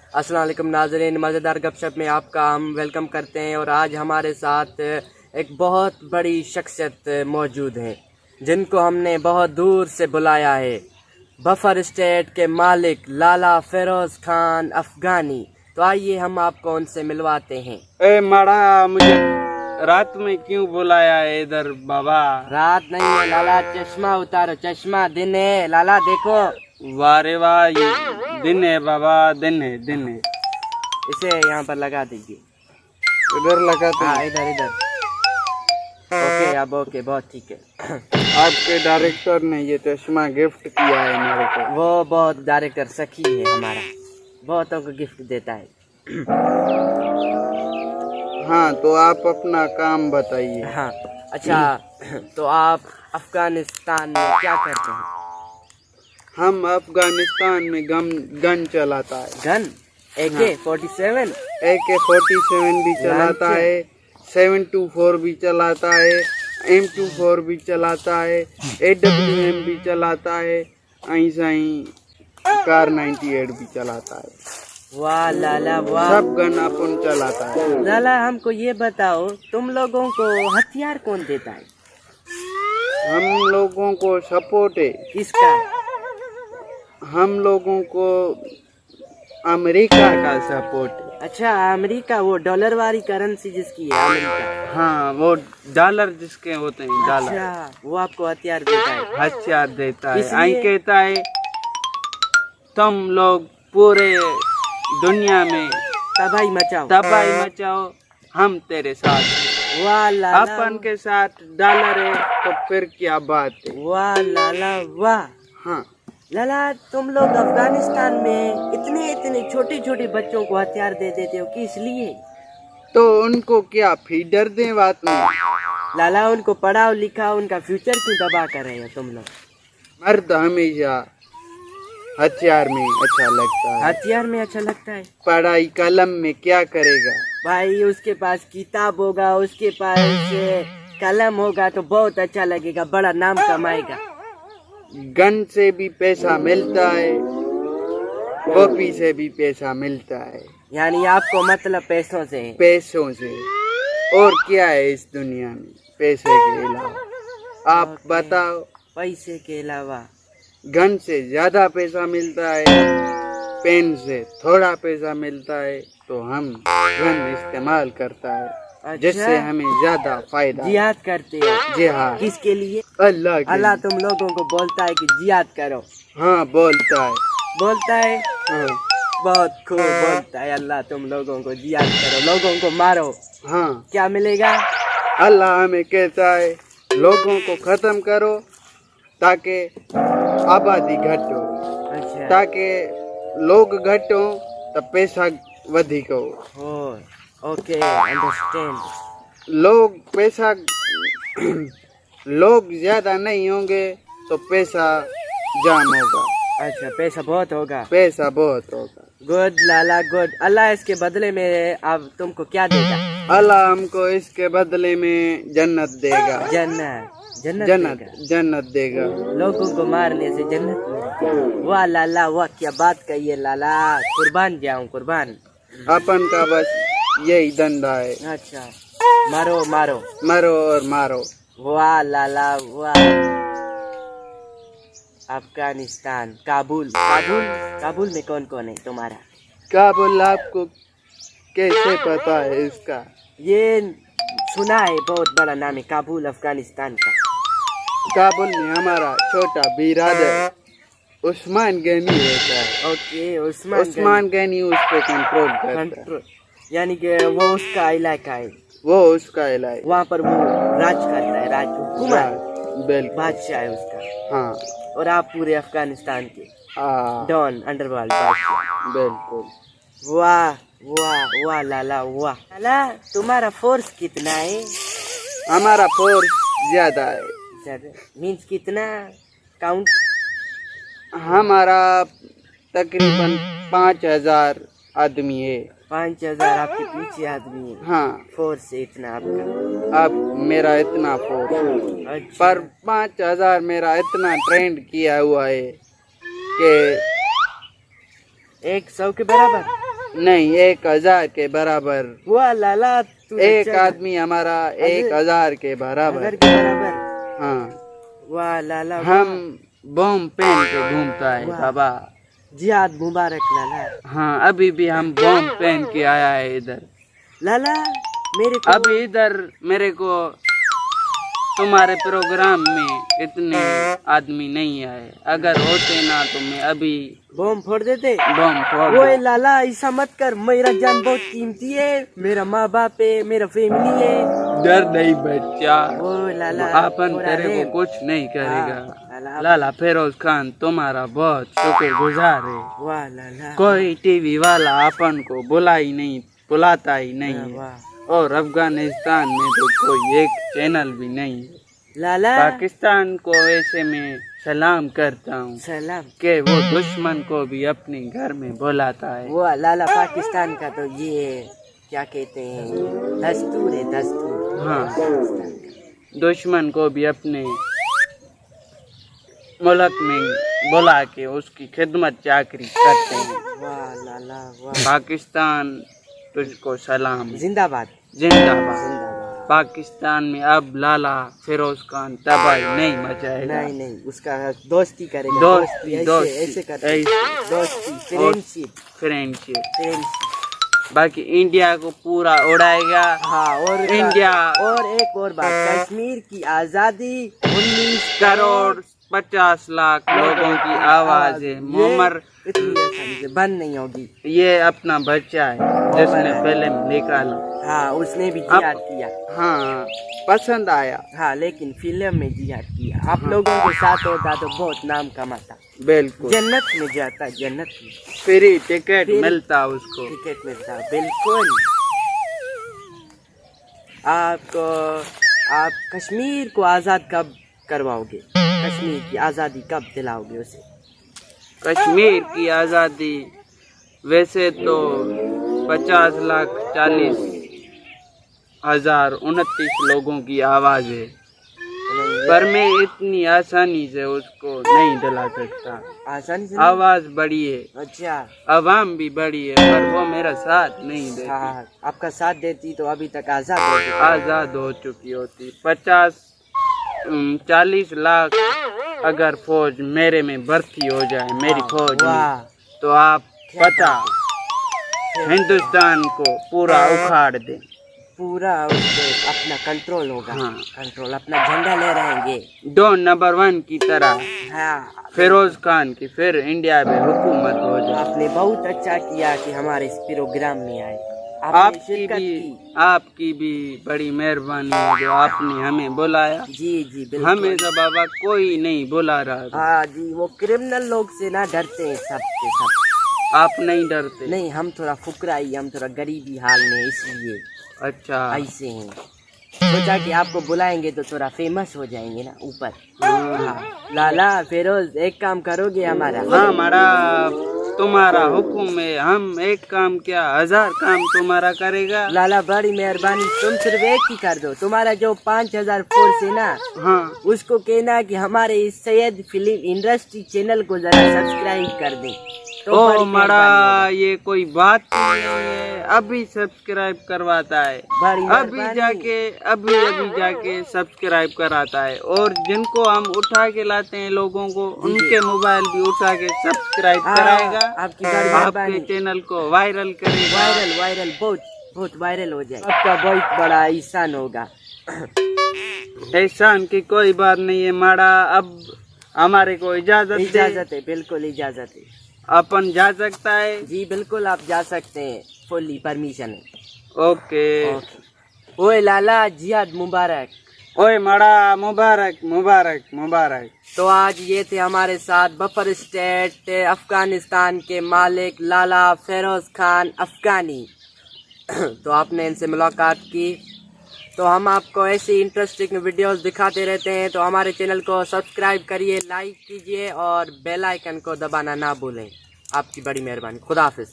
अस्सलाम वालेकुम नाज़रीन, मज़ेदार गपशप में आपका हम वेलकम करते हैं। और आज हमारे साथ एक बहुत बड़ी शख्सियत मौजूद हैं जिनको हमने बहुत दूर से बुलाया है। बफर स्टेट के मालिक लाला फिरोज खान अफगानी। तो आइए हम आपको उनसे मिलवाते हैं। ए माड़ा, मुझे रात में क्यों बुलाया है इधर बाबा? रात नहीं है लाला, चश्मा उतारो, चश्मा दिन है लाला, देखो। वाह रे वाह, ये दिन है बाबा, दिन है दिन है। इसे यहाँ पर लगा दीजिए। इधर लगाते हाँ, हैं। इधर इधर। ओके, अब ओके, बहुत ठीक है। आपके डायरेक्टर ने ये चश्मा गिफ्ट किया है मेरे को। वो बहुत डायरेक्टर सखी है हमारा, बहुतों को गिफ्ट देता है। हाँ, तो आप अपना काम बताइए। हाँ अच्छा, तो आप अफगानिस्तान में क्या करते हैं? हम अफगानिस्तान में गन चलाता है। Gun AK-47? AK-47 भी चलाता है, 724 भी चलाता है, M24 भी चलाता है, AWM भी चलाता है, ऐसा ही कार 98 भी चलाता है। वाह लाला वाह, सब गन अपन चलाता है। लाला हमको ये बताओ, तुम लोगों को हथियार कौन देता है? हम लोगों को सपोर्ट है। किसका? हम लोगों को अमेरिका का सपोर्ट है। अच्छा, अमेरिका, वो डॉलर वाली करेंसी जिसकी है अमेरिका। हाँ, वो डॉलर जिसके होते हैं, डॉलर। अच्छा, वो आपको हथियार देता है? हथियार देता है। इसलिए? आई कहता है तुम लोग पूरे दुनिया में तबाही मचाओ, तबाही मचाओ, हम तेरे साथ। वाह लाला, अपन के साथ डॉलर है तो फिर क्या बात है। वाह लाला वाह। हाँ, लाला, तुम लोग अफगानिस्तान में इतने इतने छोटे छोटे बच्चों को हथियार दे देते हो, किस लिए? तो उनको क्या फीडर दें बात में? लाला, उनको पढ़ाओ लिखाओ, उनका फ्यूचर क्यों तबाह कर रहे हो तुम लोग? मर्द हमेशा हथियार में अच्छा लगता है। हथियार में अच्छा लगता है? पढ़ाई कलम में क्या करेगा भाई, उसके पास किताब होगा, उसके पास कलम होगा तो बहुत अच्छा लगेगा, बड़ा नाम कमाएगा। गन से भी पैसा मिलता है, कॉपी से भी पैसा मिलता है। यानी आपको मतलब पैसों से है? पैसों से। और क्या है इस दुनिया में पैसे के अलावा? आप बताओ। पैसे के अलावा गन से ज्यादा पैसा मिलता है, पेन से थोड़ा पैसा मिलता है, तो हम गन इस्तेमाल करता है। अच्छा, जिससे हमें ज्यादा फायदा। जिहाद करते हो? जी हाँ। किसके लिए? अल्लाह के अल्लाह लिए। तुम लोगों को बोलता है कि जिहाद करो? हाँ, बोलता है। बोलता है? हाँ, बहुत खूब बोलता है अल्लाह तुम लोगों को जिहाद करो, लोगों को मारो। हाँ। क्या मिलेगा? अल्लाह हमें कहता है लोगों को खत्म करो ताकि आबादी घट हो, अच्छा, ताकि लोग घट हो तो पैसा अधिक हो। Okay, understand. लोग पैसा लोग ज्यादा नहीं होंगे तो पैसा जाम होगा। अच्छा, पैसा बहुत होगा? पैसा बहुत होगा। गुड लाला गुड। अल्लाह इसके बदले में अब तुमको क्या देगा? अल्लाह हमको इसके बदले में जन्नत देगा। जन्नत? जन्नत जन्नत देगा? जन्नत देगा। लोगों को मारने से जन्नत मिलती है? वाह लाला वाह, क्या बात कही है लाला, कुर्बान जाऊं कुर्बान। अपन का बस यही धंधा है। अच्छा, मारो मारो, मरो और मारो। वाह लाला वाह। अफगानिस्तान, काबुल, काबुल, काबुल में कौन कौन है तुम्हारा? काबुल आपको कैसे पता है इसका? ये सुना है, बहुत बड़ा नाम है काबुल अफगानिस्तान का। काबुल में हमारा छोटा बिरादर उस्मान गनी रहता है। ओके, उस्मान गनी उस पे कंट्रोल करता है। यानी कि वो उसका इलाका है, वो उसका इलाज। वहाँ पर वो राज करता है, राज हुकूमत, बिल्कुल। बादशाह है उसका। हाँ, और आप पूरे अफगानिस्तान के हाँ, डॉन, अंडरवर्ल्ड बादशाह। बिल्कुल। वाह वाह वाह लाला वाह। लाला, तुम्हारा फोर्स कितना है? हमारा फोर्स ज्यादा है। मीन्स कितना? काउंट? हमारा तकरीबन 5000 आदमी है। 5000 आपके पीछे आदमी है? हाँ। फोर्स है इतना आपका? अब मेरा इतना फोर्स, अच्छा। पर 5000 मेरा इतना ट्रेंड किया हुआ है कि 100 के बराबर? नहीं, 1000 के बराबर। वाह लाला तू एक आदमी हमारा 1000 के बराबर। के बराबर। हाँ, वाह लाला, हम बम पहन के घूमता है वाह। बाबा। जिहाद मुबारक लाला। हाँ, अभी भी हम बम पहन के आया है इधर। लाला मेरे को अभी इधर मेरे को तुम्हारे प्रोग्राम में इतने आदमी नहीं आए, अगर होते ना तो मैं अभी बम फोड़ देते। बम फोड़ ओए लाला ऐसा मत कर, मेरा जान बहुत कीमती है, मेरा माँ बाप है, मेरा फैमिली है। डर नहीं बच्चा, ओ लाला अपन थोड़ा तेरे रे। को कुछ नहीं करेगा। लाला, लाला फिरोज खान तुम्हारा बहुत शुक्रगुजार है। वाह लाला, कोई टीवी वाला अपन को बुलाता ही नहीं है। वाह और अफगानिस्तान में तो कोई एक चैनल भी नहीं है। लाला, पाकिस्तान को ऐसे में सलाम करता हूँ सलाम। कि वो दुश्मन को भी अपने घर में बुलाता है। वो लाला पाकिस्तान का तो ये क्या कहते हैं, दस्तूर है, दस्तूर। हाँ, दुश्मन को भी अपने मुल्क में बुला के उसकी खिदमत चाकरी करते हैं। वाह लाला वाह, पाकिस्तान तुझको सलाम, जिंदाबाद जिंदाबाद। जिंदाबाद। पाकिस्तान में अब लाला फिरोज खान तबाही नहीं मचाएगा। नहीं नहीं, उसका दोस्ती करेगा, दोस्ती, ऐसे दोस्ती, ऐसे करते, ऐसे। दोस्ती, फ्रेंडशिप, फ्रेंडशिप। फ्रेंडशिप। बाकी इंडिया को पूरा उड़ाएगा। हाँ, और इंडिया और एक और बात, कश्मीर की आजादी 19 करोड़ 50 लाख लोगों की आवाज है। मोमर इतनी आसानी से बंद नहीं होगी। ये अपना बच्चा है जिसने फिल्म निकाला। हाँ, उसने भी जिहाद किया। हाँ, पसंद आया। हाँ, लेकिन फिल्म में जिहाद किया। आप लोगों के साथ होता तो बहुत नाम कमाता, बिल्कुल, जन्नत में जाता, जन्नत में फ्री टिकट फ्री मिलता उसको। टिकट मिलता। बिल्कुल। आप कश्मीर को आज़ाद कब करवाओगे? कश्मीर की आज़ादी कब दिलाओगे उसे? कश्मीर की आज़ादी वैसे तो 50,40,29 लोगों की आवाज़ है, पर मैं इतनी आसानी से उसको नहीं दिला सकता। आसानी से आवाज़ बड़ी है, अच्छा, आवाम भी बड़ी है, पर वो मेरा साथ नहीं देती। हाँ, आपका साथ देती तो अभी तक आज़ाद होती। आज़ाद हो चुकी होती। 40 लाख अगर फौज मेरे में भर्ती हो जाए, मेरी फौज में, वाह, तो आप पता हिंदुस्तान को पूरा उखाड़ दें। पूरा उस पे अपना कंट्रोल होगा। हाँ। कंट्रोल, अपना झंडा ले रहेंगे। डॉन नंबर 1 की तरह हाँ, फिरोज खान की फिर इंडिया में हुकूमत हो जाए। आपने बहुत अच्छा किया कि हमारे इस प्रोग्राम में आए। आपने शिरकत की। आपकी भी बड़ी मेहरबानी है जो आपने हमें बुलाया। जी जी बिल्कुल। हमें तो बाबा कोई नहीं बुला रहा था। हाँ जी, वो क्रिमिनल लोग से ना डरते हैं, सब के सब। आप नहीं डरते? नहीं, हम थोड़ा फुकराई, हम थोड़ा गरीबी हाल में, इसलिए अच्छा, ऐसे हैं। सोचा कि आपको बुलाएंगे तो थोड़ा फेमस हो जाएंगे ना ऊपर। हाँ। लाला फिरोज, एक काम करोगे हमारा? हाँ, हमारा तुम्हारा हुक्म है। हम एक काम क्या 1000 काम तुम्हारा करेगा। लाला बड़ी मेहरबानी, तुम सिर्फ एक ही कर दो। तुम्हारा जो 5000 फोर्स है ना, हाँ, उसको कहना कि हमारे इस सैयद फिल्म इंडस्ट्री चैनल को जरा सब्सक्राइब कर दे। तो ओ बड़ी मरा, मेहरबानी ये कोई बात नहीं है। अभी सब्सक्राइब करवाता है, बड़ी अभी मेहरबानी। जाके सब्सक्राइब कराता है। और जिनको हम उठा के लाते हैं लोगों को, उनके मोबाइल भी उठा के सब्सक्राइब कराएगा। आपकी बड़ी आपके मेहरबानी। चैनल को वायरल करेगा। वायरल वायरल बहुत बहुत वायरल हो जाए। आपका बहुत बड़ा एहसान होगा। एहसान की कोई बात नहीं है माड़ा। अब हमारे को इजाजत है, बिल्कुल इजाजत है। अपन जा सकता है? जी बिल्कुल, आप जा सकते हैं, फुल्ली परमिशन है। ओके। ओए लाला, जिहाद मुबारक। ओए मड़ा, मुबारक मुबारक मुबारक। तो आज ये थे हमारे साथ बफर स्टेट अफगानिस्तान के मालिक लाला फिरोज खान अफगानी। तो आपने इनसे मुलाकात की। तो हम आपको ऐसी इंटरेस्टिंग वीडियोस दिखाते रहते हैं, तो हमारे चैनल को सब्सक्राइब करिए, लाइक कीजिए और बेल आइकन को दबाना ना भूलें। आपकी बड़ी मेहरबानी। खुदा हाफिज।